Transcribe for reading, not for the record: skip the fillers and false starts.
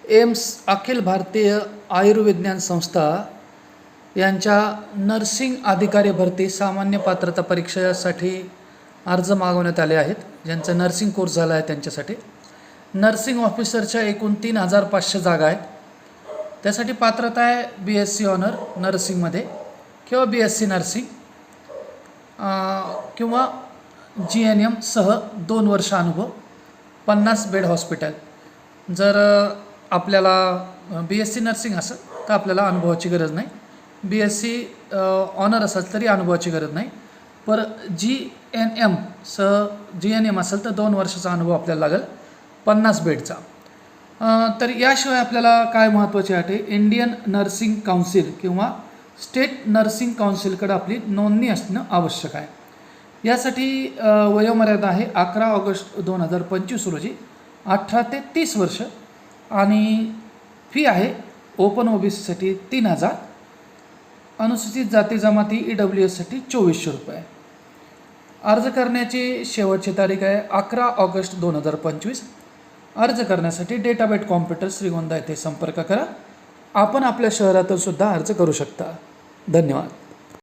AIIMS Akhil Bharatiya Ayurvigyan संस्था यांच्या nursing अधिकारी भरती सामान्य पात्रता परीक्षेसाठी अर्ज मागवण्यात आले आहेत. ज्यांचा नर्सिंग कोर्स झाला आहे त्यांच्यासाठी नर्सिंग ऑफिसरच्या एकूण 3500 जागा आहेत. त्यासाठी पात्रता आहे BSc ऑनर नर्सिंगमध्ये किंवा BSc नर्सिंग किंवा GNM सह 2 वर्ष अनुभव, 50 बेड हॉस्पिटल. जर आपल्याला BSc नर्सिंग असेल तर आपल्याला अनुभवाची गरज नाही. BSc ऑनर असेल तरी अनुभवाची गरज नाही. पर GNM असेल तर 2 वर्षाचा अनुभव आपल्याला लागेल 50 बेडचा. तर याशिवाय आपल्याला काय महत्त्वाचे आहे, इंडियन नर्सिंग काउन्सिल किंवा स्टेट नर्सिंग काउन्सिलकडे आपली नोंदणी असणं आवश्यक आहे. यासाठी वयोमर्यादा आहे 11 ऑगस्ट 2025 रोजी 18 ते 30 वर्ष आणि फी आहे ओपन OBCसाठी 3000, अनुसूचित जाती जमाती EWS साठी 2400 रुपये. अर्ज करण्याची शेवटची तारीख आहे 11 ऑगस्ट 2025. अर्ज करण्यासाठी डेटाबेट कॉम्प्युटर श्रीगोंदा येथे संपर्क करा. आपण आपल्या शहरातून सुद्धा अर्ज करू शकता. धन्यवाद.